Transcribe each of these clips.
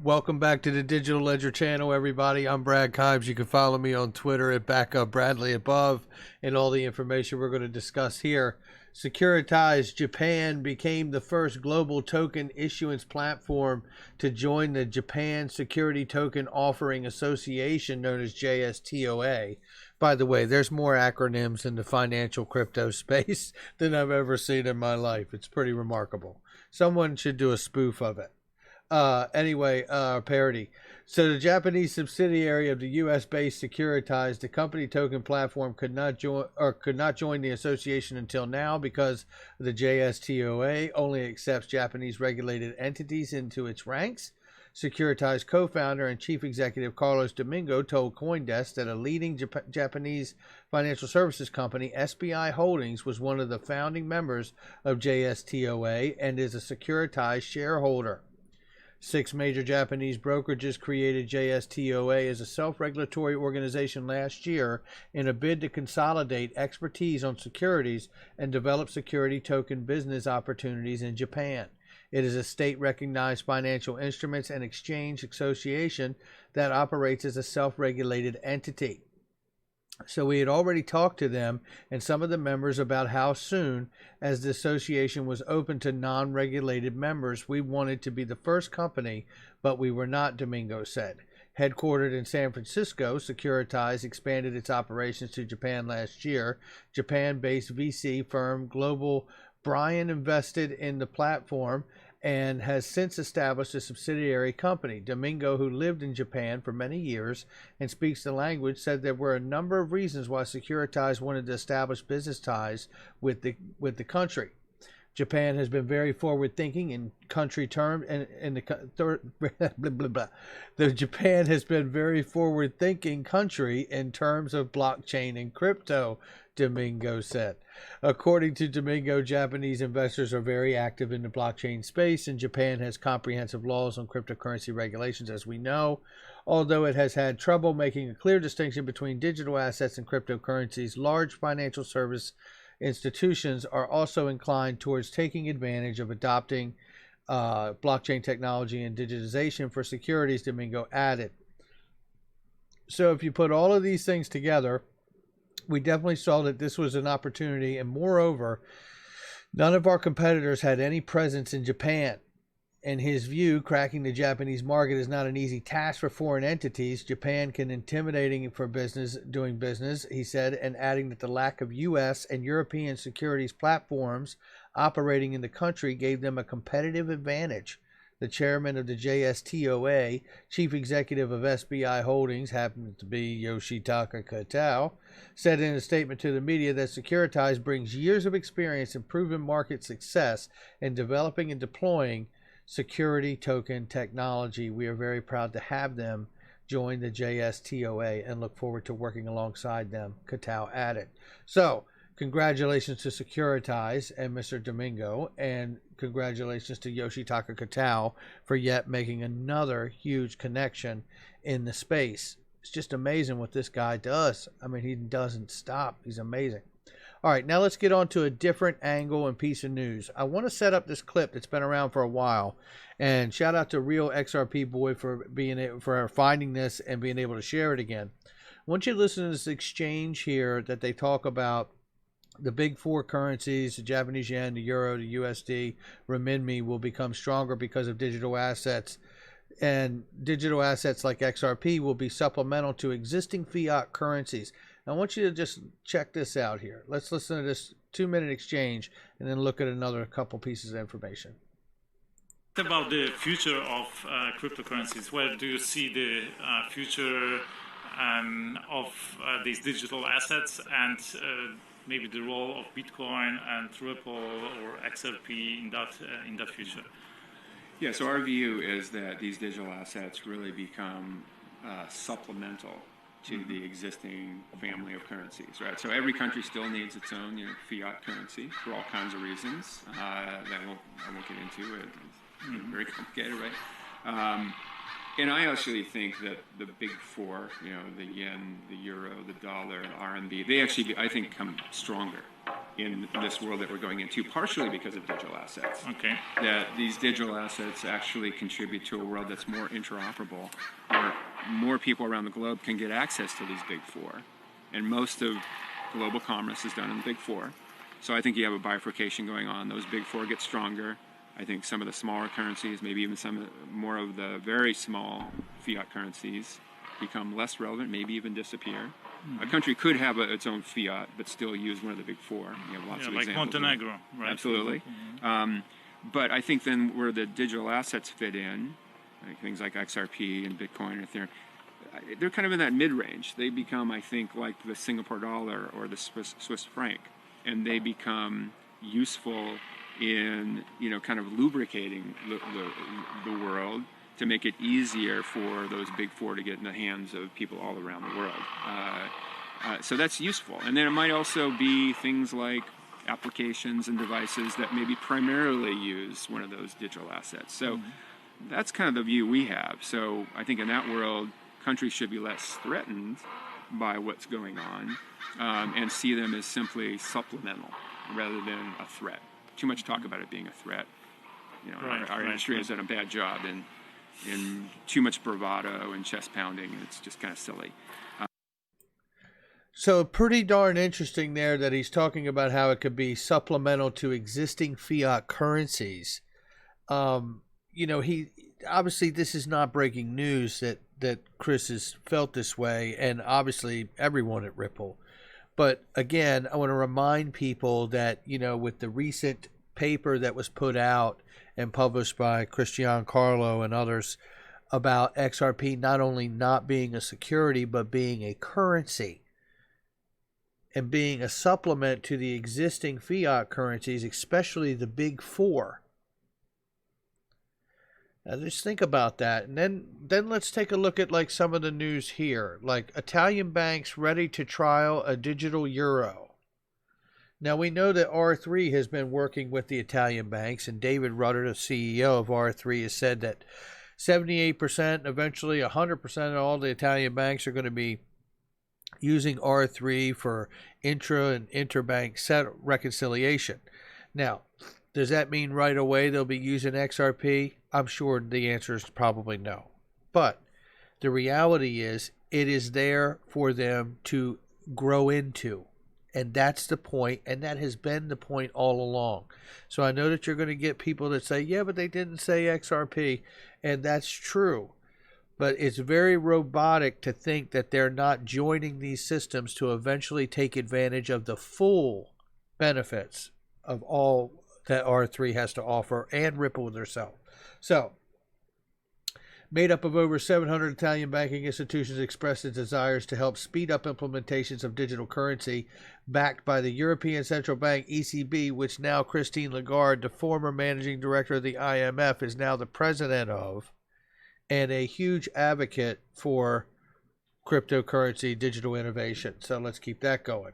Welcome back to the Digital Ledger channel, everybody. I'm Brad Kimes. You can follow me on Twitter at @BackupBradley above, and all the information we're going to discuss here. Securitized Japan became the first global token issuance platform to join the Japan Security Token Offering Association, known as JSTOA. By the way, there's more acronyms in the financial crypto space than I've ever seen in my life. It's pretty remarkable. Someone should do a spoof of it. Parody. So the Japanese subsidiary of the U.S.-based Securitized, the company token platform, could not join the association until now because the JSTOA only accepts Japanese regulated entities into its ranks. Securitized co-founder and chief executive Carlos Domingo told CoinDesk that a leading Japanese financial services company, SBI Holdings, was one of the founding members of JSTOA and is a securitized shareholder. 6 major Japanese brokerages created JSTOA as a self-regulatory organization last year in a bid to consolidate expertise on securities and develop security token business opportunities in Japan. It is a state-recognized financial instruments and exchange association that operates as a self-regulated entity. So we had already talked to them and some of the members about how soon, as the association was open to non-regulated members, we wanted to be the first company, but we were not, Domingo said. Headquartered in San Francisco, Securitized expanded its operations to Japan last year. Japan-based VC firm Global Brian invested in the platform and has since established a subsidiary company. Domingo, who lived in Japan for many years and speaks the language, said there were a number of reasons why Securitized wanted to establish business ties with the country. Japan has been very forward-thinking in country terms, The Japan has been very forward-thinking country in terms of blockchain and crypto, Domingo said. According to Domingo, Japanese investors are very active in the blockchain space, and Japan has comprehensive laws on cryptocurrency regulations, as we know. Although it has had trouble making a clear distinction between digital assets and cryptocurrencies, large financial service institutions are also inclined towards taking advantage of adopting blockchain technology and digitization for securities, Domingo added. So if you put all of these things together, we definitely saw that this was an opportunity, and moreover, none of our competitors had any presence in Japan. In his view, cracking the Japanese market is not an easy task for foreign entities. Japan can intimidating for doing business, he said, and adding that the lack of U.S. and European securities platforms operating in the country gave them a competitive advantage. The chairman of the JSTOA, chief executive of SBI Holdings, happens to be Yoshitaka Katao, said in a statement to the media that Securitized brings years of experience and proven market success in developing and deploying security token technology. We are very proud to have them join the JSTOA and look forward to working alongside them, Katao added. So, congratulations to Securitize and Mr. Domingo, and congratulations to Yoshitaka Katao for yet making another huge connection in the space. It's just amazing what this guy does. I mean, he doesn't stop. He's amazing. All right, now let's get on to a different angle and piece of news. I want to set up this clip that's been around for a while, and shout out to Real XRP Boy for finding this and being able to share it again. I want you to listen to this exchange here that they talk about. The big 4 currencies, the Japanese yen, the euro, the USD, renminbi, will become stronger because of digital assets. And digital assets like XRP will be supplemental to existing fiat currencies. I want you to just check this out here. Let's listen to this 2-minute exchange and then look at another couple pieces of information. About the future of cryptocurrencies, where do you see the future of these digital assets and maybe the role of Bitcoin and Ripple or XRP in that future? Yeah, so our view is that these digital assets really become supplemental to the existing family of currencies, right? So every country still needs its own, fiat currency for all kinds of reasons that I won't get into. It's very complicated, right? And I actually think that the big 4, the yen, the euro, the dollar, and RMB, they actually, I think, come stronger in this world that we're going into, partially because of digital assets. Okay. That these digital assets actually contribute to a world that's more interoperable, where more people around the globe can get access to these big four. And most of global commerce is done in the big four. So I think you have a bifurcation going on. Those big four get stronger. I think some of the smaller currencies, maybe even more of the very small fiat currencies, become less relevant, maybe even disappear. A country could have its own fiat, but still use one of the big four. You have lots of like examples. Montenegro, right? Absolutely. But I think then where the digital assets fit in, like things like XRP and Bitcoin, they're kind of in that mid-range. They become, I think, like the Singapore dollar or the Swiss franc, and they become useful in, kind of lubricating the world to make it easier for those big four to get in the hands of people all around the world. So that's useful. And then it might also be things like applications and devices that maybe primarily use one of those digital assets. So that's kind of the view we have. So I think in that world, countries should be less threatened by what's going on and see them as simply supplemental rather than a threat. Too much talk about it being a threat. Our industry has done a bad job in too much bravado and chest pounding, and it's just kind of silly. So pretty darn interesting there that he's talking about how it could be supplemental to existing fiat currencies. He obviously, this is not breaking news that Chris has felt this way, and obviously everyone at Ripple. But again, I want to remind people that, with the recent paper that was put out and published by Christian Carlo and others about XRP not only not being a security, but being a currency and being a supplement to the existing fiat currencies, especially the big four. Now just think about that. And then let's take a look at like some of the news here, like Italian banks ready to trial a digital euro. Now, we know that R3 has been working with the Italian banks, and David Rudder, the CEO of R3, has said that 78%, eventually 100% of all the Italian banks are going to be using R3 for intra and interbank reconciliation. Now, does that mean right away they'll be using XRP? I'm sure the answer is probably no. But the reality is it is there for them to grow into. And that's the point, and that has been the point all along. So I know that you're going to get people that say, yeah, but they didn't say XRP, and that's true. But it's very robotic to think that they're not joining these systems to eventually take advantage of the full benefits of all that R3 has to offer and Ripple themselves. So, made up of over 700 Italian banking institutions, expressed its desires to help speed up implementations of digital currency, backed by the European Central Bank, ECB, which now Christine Lagarde, the former managing director of the IMF, is now the president of, and a huge advocate for cryptocurrency digital innovation. So let's keep that going.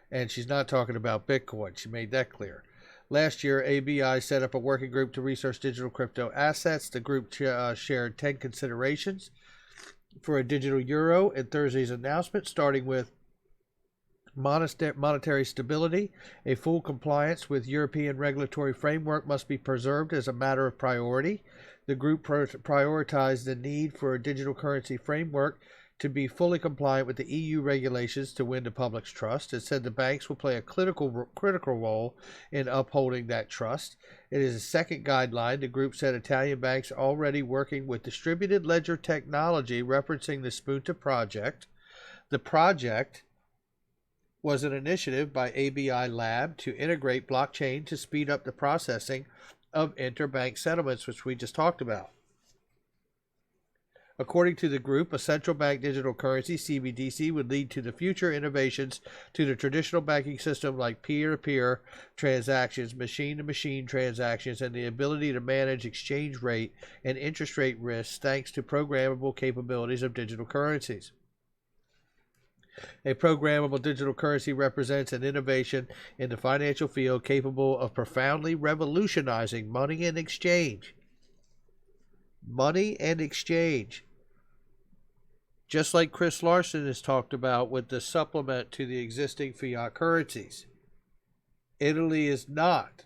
And she's not talking about Bitcoin. She made that clear. Last year, ABI set up a working group to research digital crypto assets. The group shared 10 considerations for a digital euro in Thursday's announcement, starting with monetary stability. A full compliance with European regulatory framework must be preserved as a matter of priority. The group prioritized the need for a digital currency framework to be fully compliant with the EU regulations to win the public's trust. It said the banks will play a critical role in upholding that trust. It is a second guideline. The group said Italian banks are already working with distributed ledger technology, referencing the Spunta project. The project was an initiative by ABI Lab to integrate blockchain to speed up the processing of interbank settlements, which we just talked about. According to the group, a central bank digital currency, CBDC, would lead to the future innovations to the traditional banking system like peer-to-peer transactions, machine-to-machine transactions, and the ability to manage exchange rate and interest rate risks thanks to programmable capabilities of digital currencies. A programmable digital currency represents an innovation in the financial field capable of profoundly revolutionizing money and exchange. Money and exchange. Just like Chris Larson has talked about with the supplement to the existing fiat currencies. Italy is not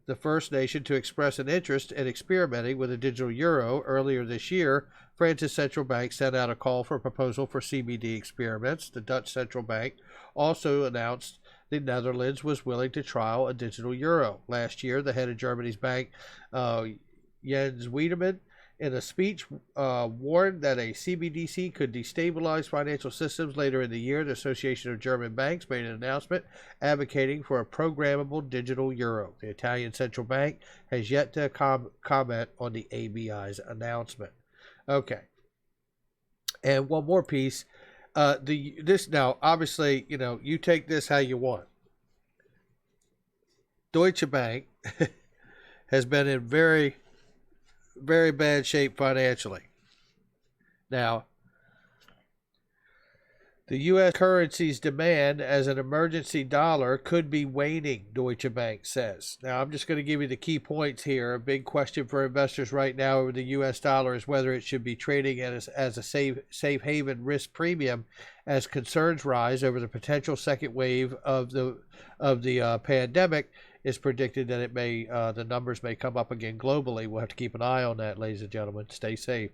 the first nation to express an interest in experimenting with a digital euro. Earlier this year, France's central bank sent out a call for a proposal for CBD experiments. The Dutch central bank also announced the Netherlands was willing to trial a digital euro. Last year, the head of Germany's bank, Jens Wiedemann, in a speech, warned that a CBDC could destabilize financial systems. Later in the year, the Association of German Banks made an announcement advocating for a programmable digital euro. The Italian central bank has yet to comment on the ABI's announcement. Okay. And one more piece. This now, obviously, you take this how you want. Deutsche Bank has been in very, very bad shape financially. Now, the U.S. currency's demand as an emergency dollar could be waning, Deutsche Bank says. Now, I'm just going to give you the key points here. A big question for investors right now over the U.S. dollar is whether it should be trading as a safe haven risk premium as concerns rise over the potential second wave of the pandemic. It's predicted that it may the numbers may come up again globally. We'll have to keep an eye on that, ladies and gentlemen. Stay safe.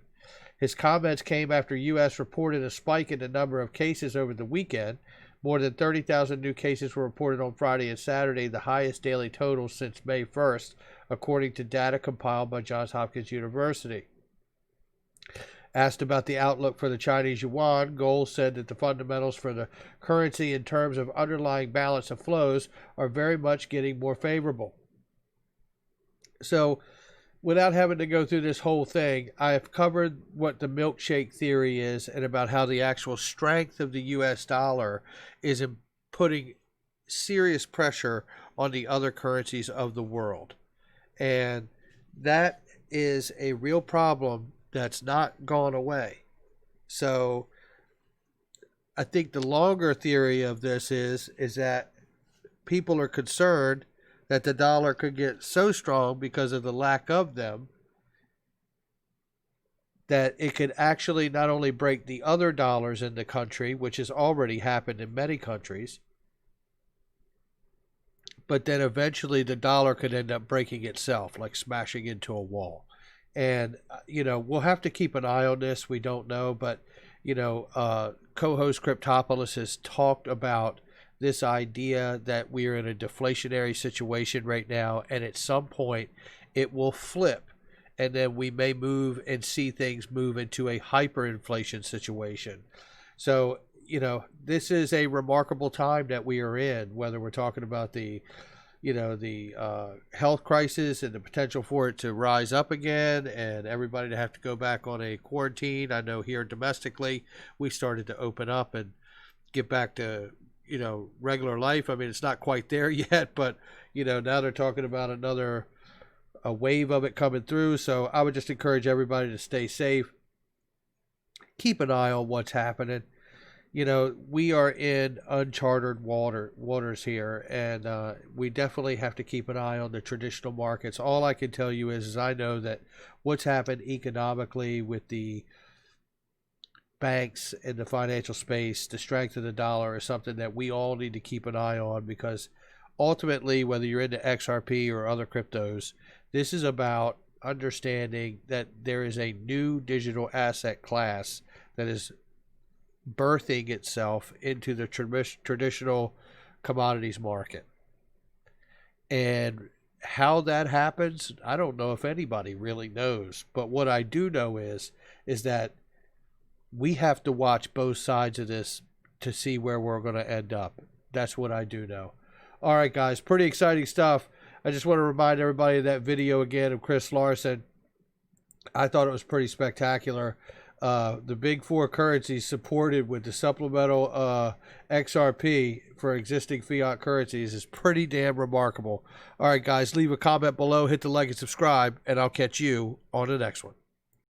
His comments came after U.S. reported a spike in the number of cases over the weekend. More than 30,000 new cases were reported on Friday and Saturday, the highest daily total since May 1st, according to data compiled by Johns Hopkins University. Asked about the outlook for the Chinese yuan, Gold said that the fundamentals for the currency in terms of underlying balance of flows are very much getting more favorable. So, without having to go through this whole thing, I've covered what the milkshake theory is and about how the actual strength of the U.S. dollar is putting serious pressure on the other currencies of the world. And that is a real problem that's not gone away. So I think the longer theory of this is that people are concerned that the dollar could get so strong because of the lack of them that it could actually not only break the other dollars in the country, which has already happened in many countries, but then eventually the dollar could end up breaking itself, like smashing into a wall. And, we'll have to keep an eye on this. We don't know, but, co-host Cryptopolis has talked about this idea that we are in a deflationary situation right now, and at some point it will flip, and then we may move and see things move into a hyperinflation situation. So, this is a remarkable time that we are in, whether we're talking about the health crisis and the potential for it to rise up again and everybody to have to go back on a quarantine. I know here domestically we started to open up and get back to regular life. I mean, it's not quite there yet, but now they're talking about a wave of it coming through. So I would just encourage everybody to stay safe, keep an eye on what's happening. We are in uncharted waters here, and we definitely have to keep an eye on the traditional markets. All I can tell you is I know that what's happened economically with the banks in the financial space, the strength of the dollar is something that we all need to keep an eye on, because ultimately, whether you're into XRP or other cryptos, this is about understanding that there is a new digital asset class that is birthing itself into the traditional commodities market. And how that happens, I don't know if anybody really knows. But what I do know is that we have to watch both sides of this to see where we're going to end up. That's what I do know. All right, guys, pretty exciting stuff. I just want to remind everybody of that video again of Chris Larson. I thought it was pretty spectacular. The big four currencies supported with the supplemental XRP for existing fiat currencies is pretty damn remarkable. All right, guys, leave a comment below, hit the like and subscribe, and I'll catch you on the next one.